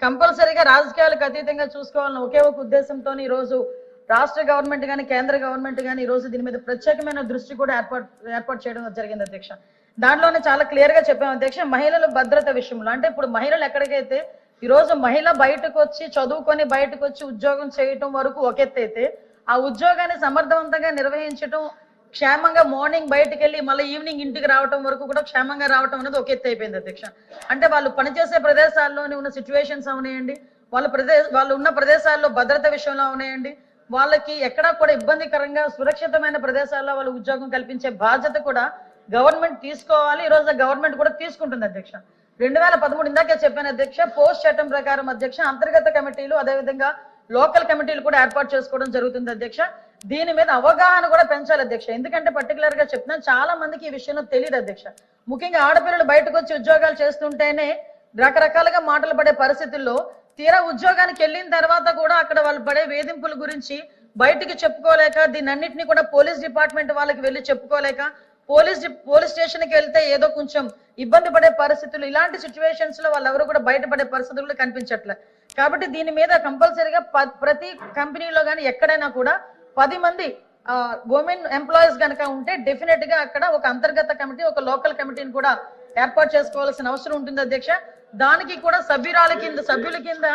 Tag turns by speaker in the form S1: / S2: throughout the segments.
S1: కంపల్సరీగా రాజకీయాలకు అతీతంగా చూసుకోవాలని ఒకే ఒక ఉద్దేశంతో ఈ రోజు రాష్ట్ర గవర్నమెంట్ కానీ కేంద్ర గవర్నమెంట్ కానీ ఈ రోజు దీని మీద ప్రత్యేకమైన దృష్టి కూడా ఏర్పాటు చేయడం జరిగింది అధ్యక్ష. దాంట్లోనే చాలా క్లియర్ గా చెప్పాం అధ్యక్ష, మహిళల భద్రత విషయంలో. అంటే ఇప్పుడు మహిళలు ఎక్కడికైతే ఈ రోజు మహిళ బయటకు వచ్చి చదువుకొని బయటకు వచ్చి ఉద్యోగం చేయటం వరకు ఒక ఎత్తు అయితే, ఆ ఉద్యోగాన్ని సమర్థవంతంగా నిర్వహించడం, క్షేమంగా మార్నింగ్ బయటకు వెళ్ళి మళ్ళీ ఈవినింగ్ ఇంటికి రావటం వరకు కూడా క్షేమంగా రావటం అనేది ఒక ఎత్తు అయిపోయింది అధ్యక్ష. అంటే వాళ్ళు పనిచేసే ప్రదేశాల్లోని ఉన్న సిచ్యువేషన్స్ అవునాయండి, వాళ్ళు ఉన్న ప్రదేశాల్లో భద్రత విషయంలో అవునాయండి, వాళ్ళకి ఎక్కడా కూడా ఇబ్బందికరంగా సురక్షితమైన ప్రదేశాల్లో వాళ్ళు ఉద్యోగం కల్పించే బాధ్యత కూడా గవర్నమెంట్ తీసుకోవాలి. ఈ రోజు గవర్నమెంట్ కూడా తీసుకుంటుంది అధ్యక్ష. 2013 ఇందాకే చెప్పాను అధ్యక్ష, పోస్ట్ చట్టం ప్రకారం అధ్యక్ష అంతర్గత కమిటీలు అదేవిధంగా లోకల్ కమిటీలు కూడా ఏర్పాటు చేసుకోవడం జరుగుతుంది అధ్యక్ష. దీని మీద అవగాహన కూడా పెంచాలి అధ్యక్ష. ఎందుకంటే పర్టికులర్ గా చెప్తున్నాను, చాలా మందికి ఈ విషయంలో తెలియదు అధ్యక్ష. ముఖ్యంగా ఆడపిల్లలు బయటకు వచ్చి ఉద్యోగాలు చేస్తుంటేనే రకరకాలుగా మాటలు పడే పరిస్థితుల్లో తీరా ఉద్యోగానికి వెళ్ళిన తర్వాత కూడా అక్కడ వాళ్ళు పడే వేధింపుల గురించి బయటికి చెప్పుకోలేక, దీన్ని అన్నింటినీ కూడా పోలీస్ డిపార్ట్మెంట్ వాళ్ళకి వెళ్ళి చెప్పుకోలేక, పోలీస్ స్టేషన్కి వెళ్తే ఏదో కొంచెం ఇబ్బంది పడే పరిస్థితులు, ఇలాంటి సిచ్యువేషన్స్ లో వాళ్ళు ఎవరు కూడా బయటపడే పరిస్థితులు కనిపించట్లే. కాబట్టి దీని మీద కంపల్సరీగా ప్రతి కంపెనీలో కానీ ఎక్కడైనా కూడా 10 మంది ఉమెన్ ఎంప్లాయీస్ కనుక ఉంటే డెఫినెట్ గా అక్కడ ఒక అంతర్గత కమిటీ, ఒక లోకల్ కమిటీని కూడా ఏర్పాటు చేసుకోవాల్సిన అవసరం ఉంటుంది అధ్యక్ష. దానికి కూడా సభ్యుల కింద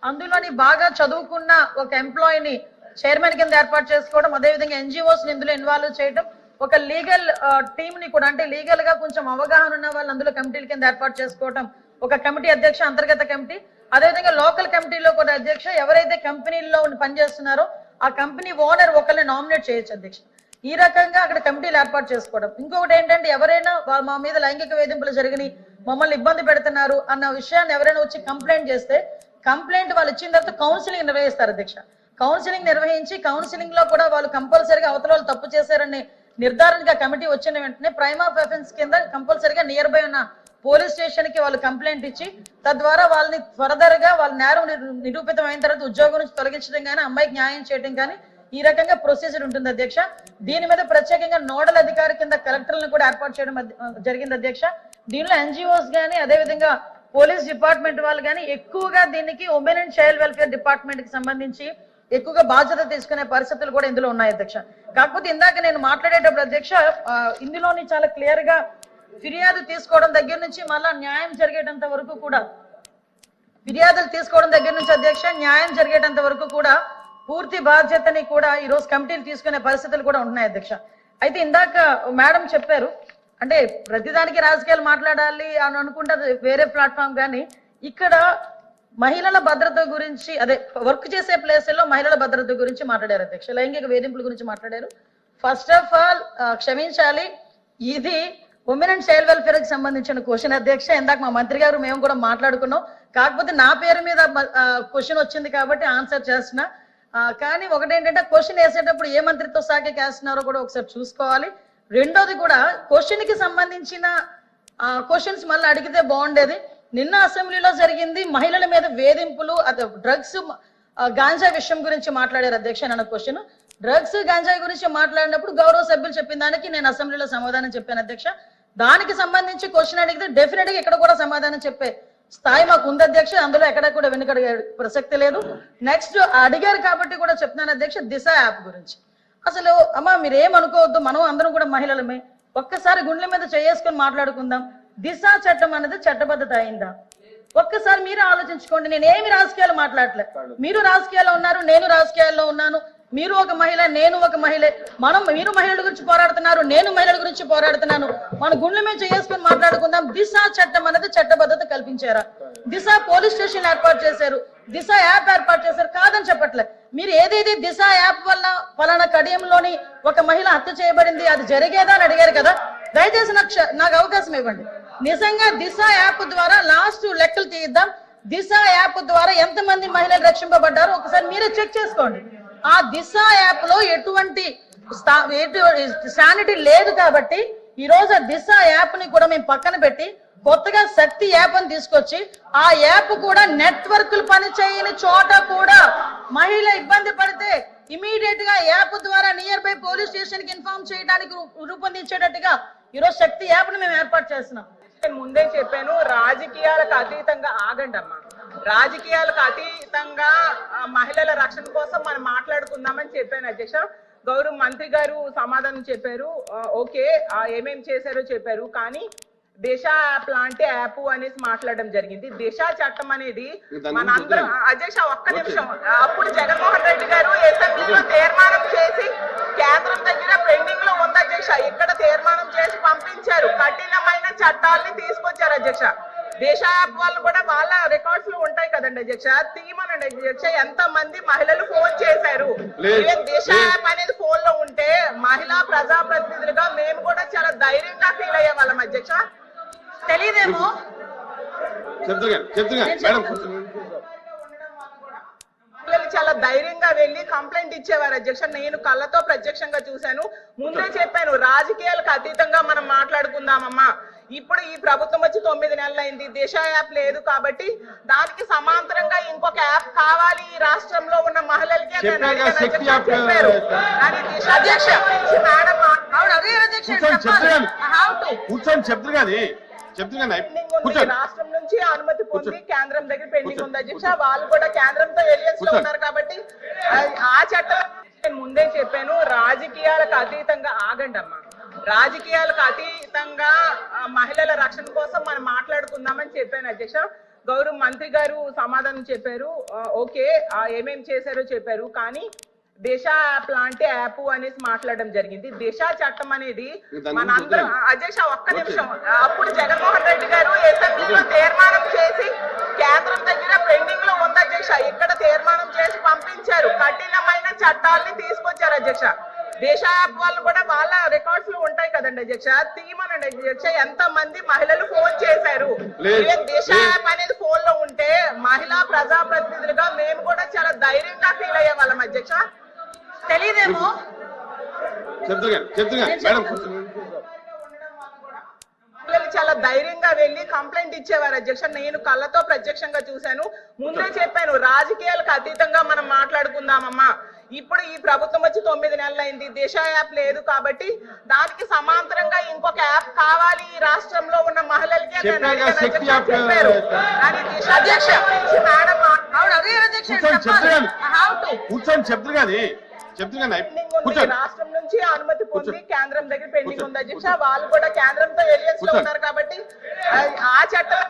S1: అందులోని బాగా చదువుకున్న ఒక ఎంప్లాయీని చైర్మన్ కింద ఏర్పాటు చేసుకోవడం, అదేవిధంగా ఎన్జిఓస్ ని ఇందులో ఇన్వాల్వ్ చేయడం, ఒక లీగల్ టీమ్ ని కూడా అంటే లీగల్ గా కొంచెం అవగాహన ఉన్న వాళ్ళు అందులో కమిటీల కింద ఏర్పాటు చేసుకోవడం, ఒక కమిటీ అధ్యక్ష అంతర్గత కమిటీ. అదేవిధంగా లోకల్ కమిటీలో కూడా అధ్యక్ష ఎవరైతే కంపెనీల్లో పనిచేస్తున్నారో ఆ కంపెనీ ఓనర్ ఒకరిని నామినేట్ చేయొచ్చు అధ్యక్ష. ఈ రకంగా అక్కడ కమిటీలు ఏర్పాటు చేసుకోవడం. ఇంకొకటి ఏంటంటే, ఎవరైనా మా మీద లైంగిక వేధింపులు జరిగినాయి, మమ్మల్ని ఇబ్బంది పెడుతున్నారు అన్న విషయాన్ని ఎవరైనా వచ్చి కంప్లైంట్ చేస్తే కంప్లైంట్ వాళ్ళు ఇచ్చిన తర్వాత కౌన్సిలింగ్ నిర్వహిస్తారు అధ్యక్ష. కౌన్సిలింగ్ నిర్వహించి కౌన్సిలింగ్ లో కూడా వాళ్ళు కంపల్సరీగా అవతల వాళ్ళు తప్పు చేశారని నిర్ధారణగా కమిటీ వచ్చిన వెంటనే ప్రైమ్ ఆఫ్ అఫెన్స్ కింద కంపల్సరీగా నియర్ బై ఉన్న పోలీస్ స్టేషన్ కి వాళ్ళు కంప్లైంట్ ఇచ్చి తద్వారా వాళ్ళని ఫర్దర్ గా వాళ్ళ నేరం నిరూపితం అయిన తర్వాత ఉద్యోగం నుంచి తొలగించడం కానీ, అమ్మాయికి న్యాయం చేయడం కానీ, ఈ రకంగా ప్రొసీజర్ ఉంటుంది అధ్యక్ష. దీని మీద ప్రత్యేకంగా నోడల్ అధికారి కింద కలెక్టర్లను కూడా ఏర్పాటు చేయడం జరిగింది అధ్యక్ష. దీనిలో ఎన్జిఓస్ కానీ అదేవిధంగా పోలీస్ డిపార్ట్మెంట్ వాళ్ళు కానీ ఎక్కువగా దీనికి women and child welfare department కి సంబంధించి ఎక్కువగా బాధ్యత తీసుకునే పరిస్థితులు కూడా ఇందులో ఉన్నాయి అధ్యక్ష. కాకపోతే ఇందాక నేను మాట్లాడేటప్పుడు అధ్యక్ష ఇందులోని చాలా క్లియర్ గా ఫిర్యాదు తీసుకోవడం దగ్గర నుంచి మళ్ళా న్యాయం జరిగేటంత వరకు కూడా, ఫిర్యాదులు తీసుకోవడం దగ్గర నుంచి అధ్యక్ష న్యాయం జరిగేటంత వరకు కూడా పూర్తి బాధ్యతని కూడా ఈ రోజు కమిటీలు తీసుకునే పరిస్థితులు కూడా ఉంటున్నాయి అధ్యక్ష. అయితే ఇందాక మేడం చెప్పారు, అంటే ప్రతిదానికి రాజకీయాలు మాట్లాడాలి అని అనుకుంటే వేరే ప్లాట్ఫామ్, కానీ ఇక్కడ మహిళల భద్రత గురించి, అదే వర్క్ చేసే ప్లేసుల్లో మహిళల భద్రత గురించి మాట్లాడారు అధ్యక్ష. లైంగిక వేధింపుల గురించి మాట్లాడారు. ఫస్ట్ ఆఫ్ ఆల్ క్షమించాలి, ఇది ఉమెన్ అండ్ చైల్డ్ వెల్ఫేర్ కి సంబంధించిన క్వశ్చన్ అధ్యక్ష. ఇందాక మా మంత్రి గారు మేము కూడా మాట్లాడుకున్నాం, కాకపోతే నా పేరు మీద క్వశ్చన్ వచ్చింది కాబట్టి ఆన్సర్ చేస్తున్నా. కానీ ఒకటేంటంటే క్వశ్చన్ వేసేటప్పుడు ఏ మంత్రిత్వ శాఖకి వేస్తున్నారో కూడా ఒకసారి చూసుకోవాలి. రెండోది కూడా క్వశ్చన్ కి సంబంధించిన క్వశ్చన్స్ మళ్ళీ అడిగితే బాగుండేది. నిన్న అసెంబ్లీలో జరిగింది మహిళల మీద వేధింపులు, డ్రగ్స్ గాంజా విషయం గురించి మాట్లాడారు అధ్యక్ష. నన్న క్వశ్చన్ డ్రగ్స్ గాంజాయి గురించి మాట్లాడినప్పుడు గౌరవ సభ్యులు చెప్పిన దానికి నేను అసెంబ్లీలో సమాధానం చెప్పాను అధ్యక్ష. దానికి సంబంధించి క్వశ్చన్ అడిగితే డెఫినెట్ గా ఇక్కడ కూడా సమాధానం చెప్పే స్థాయి మాకు ఉంది అధ్యక్ష. అందులో ఎక్కడ కూడా వెనుకడిగే ప్రసక్తి లేదు. నెక్స్ట్ అడిగారు కాబట్టి కూడా చెప్తున్నాను అధ్యక్ష, దిశ యాప్ గురించి. అసలు అమ్మా మీరేమనుకోవద్దు, మనం అందరం కూడా మహిళలమే, ఒక్కసారి గుండెల మీద చేసుకొని మాట్లాడుకుందాం. దిశ చట్టం అనేది చట్టబద్ధత అయిందా? ఒక్కసారి మీరు ఆలోచించుకోండి. నేనేమి రాజకీయాలు మాట్లాడలే, మీరు రాజకీయాల్లో ఉన్నారు, నేను రాజకీయాల్లో ఉన్నాను. మీరు ఒక మహిళ, నేను ఒక మహిళే. మీరు మహిళల గురించి పోరాడుతున్నారు, నేను మహిళల గురించి పోరాడుతున్నాను. మన గుండెల మీద చేసుకొని మాట్లాడుకుందాం. దిశ చట్టం అనేది చట్టబద్ధత కల్పించారా? దిశ పోలీస్ స్టేషన్ ఏర్పాటు చేశారు, దిశ యాప్ ఏర్పాటు చేశారు, కాదని చెప్పట్లే. మీరు ఏదైతే దిశ యాప్ వల్ల ఫలానా కడియంలోని ఒక మహిళ హత్య చేయబడింది, అది జరిగేదా అని అడిగారు కదా. దయచేసి నాకు అవకాశం ఇవ్వండి. నిజంగా దిశ యాప్ ద్వారా లాస్ట్ లెక్కలు తీద్దాం. దిశ యాప్ ద్వారా ఎంతమంది మహిళలు రక్షింపబడ్డారో ఒకసారి మీరే చెక్ చేసుకోండి. ఆ దిశ యాప్ లో ఎటువంటి శానిటీ లేదు కాబట్టి ఈ రోజు ఆ దిశ యాప్ ని కూడా మేము పక్కన పెట్టి కొత్తగా శక్తి యాప్ అని తీసుకొచ్చి ఆ యాప్ కూడా నెట్వర్క్లు పని చేయని చోట కూడా మహిళ ఇబ్బంది పడితే ఇమీడియట్ గా యాప్ ద్వారా నియర్ బై పోలీస్ స్టేషన్ కి ఇన్ఫార్మ్ చేయడానికి రూపొందించేటట్టుగా ఈరోజు శక్తి యాప్ ని మేము ఏర్పాటు చేస్తున్నాం.
S2: ముందే చెప్పాను, రాజకీయాలకు అతీతంగా ఆగండి అమ్మా. రాజకీయాలకు అతీతంగా మహిళల రక్షణ కోసం మనం మాట్లాడుకుందామని చెప్పాను అధ్యక్ష. గౌరవ మంత్రి గారు సమాధానం చెప్పారు, ఓకే ఏమేం చేశారో చెప్పారు. కానీ దిశ యాప్ లాంటి యాప్ అనేసి మాట్లాడడం జరిగింది. దిశ చట్టం అనేది మనందరం అధ్యక్ష ఒక్క నిమిషం, అప్పుడు జగన్మోహన్ రెడ్డి గారు అసెంబ్లీలో తీర్మానం చేసి కేంద్రం దగ్గర పెండింగ్ లో ఉంది అధ్యక్ష. ఇక్కడ తీర్మానం చేసి పంపించారు, కఠినమైన చట్టాలని తీసుకొచ్చారు అధ్యక్ష. దిశ యాప్ వాళ్ళు కూడా వాళ్ళ రికార్డ్స్ లో ఉంటాయి కదండి అధ్యక్ష, తీయమనండి అధ్యక్ష. ఎంత మంది మహిళలు ఫోన్ చేశారు. దిశ యాప్ అనేది ఫోన్ లో ఉంటే మహిళా ప్రజాప్రతినిధులుగా మేము కూడా చాలా ధైర్యంగా ఫీల్ అయ్యే వాళ్ళం అధ్యక్ష.
S1: తెలియదేమో
S2: చాలా ధైర్యంగా వెళ్లి కంప్లైంట్ ఇచ్చేవారు అధ్యక్ష. నేను కళ్ళతో ప్రత్యక్షంగా చూశాను. ముందే చెప్పాను, రాజకీయాలకు అతీతంగా మనం మాట్లాడుకుందామమ్మా. ఇప్పుడు ఈ ప్రభుత్వం వచ్చి 9 నెలలైంది, దిశ యాప్ లేదు కాబట్టి దానికి సమాంతరంగా ఇంకొక యాప్ కావాలి ఈ రాష్ట్రంలో ఉన్న మహిళలకి చెప్పారు. కానీ దిశ అధ్యక్ష రాష్ట్రం నుంచి అనుమతి పొంది కేంద్రం దగ్గర పెండింగ్ ఉంది అధ్యక్ష. వాళ్ళు కూడా కేంద్రంతో ఏలియన్స్ లో ఉన్నారు కాబట్టి ఆ చట్టం ముందే చెప్పాను, రాజకీయాలకు అతీతంగా ఆగండి అమ్మా. రాజకీయాలకు అతీతంగా మహిళల రక్షణ కోసం మనం మాట్లాడుకుందామని చెప్పాను అధ్యక్ష. గౌరవ మంత్రి గారు సమాధానం చెప్పారు, ఓకే ఏమేం చేశారో చెప్పారు. కానీ దిశ యాప్ లాంటి యాప్ అనేసి మాట్లాడడం జరిగింది. దిశ చట్టం అనేది మనందరం అధ్యక్ష ఒక్క నిమిషం, అప్పుడు జగన్మోహన్ రెడ్డి గారు అసెంబ్లీలో తీర్మానం చేసి కేంద్రం దగ్గర పెండింగ్ లో ఉంది అధ్యక్ష. ఇక్కడ తీర్మానం చేసి పంపించారు, కఠినమైన చట్టాలని తీసుకొచ్చారు అధ్యక్ష. దిశ యాప్ వాళ్ళు కూడా వాళ్ళ రికార్డ్స్ లో ఉంటాయి కదండి అధ్యక్ష, తీయమనండి అధ్యక్ష. ఎంత మంది మహిళలు ఫోన్ చేశారు. దిశ యాప్ అనేది ఫోన్ లో ఉంటే మహిళా ప్రజాప్రతినిధులుగా మేము కూడా చాలా ధైర్యంగా ఫీల్ అయ్యే వాళ్ళం అధ్యక్ష. తెలియదేమో చాలా ధైర్యంగా వెళ్లి కంప్లైంట్ ఇచ్చేవారు అధ్యక్ష. నేను కళ్ళతో ప్రత్యక్షంగా చూశాను. ముందే చెప్పాను, రాజకీయాలకు అతీతంగా మనం మాట్లాడుకుందామమ్మా. ఇప్పుడు ఈ ప్రభుత్వం వచ్చి 9 నెలలైంది, దిశ యాప్ లేదు కాబట్టి దానికి సమాంతరంగా ఇంకొక యాప్ కావాలి ఈ రాష్ట్రంలో ఉన్న మహిళలకి చెప్పారు. కానీ దిశ అధ్యక్ష రాష్ట్రం నుంచి అనుమతి పొంది కేంద్రం దగ్గర పెండింగ్ ఉంది అధ్యక్ష. వాళ్ళు కూడా కేంద్రంతో ఏలియన్స్ లో ఉన్నారు కాబట్టి ఆ చట్టం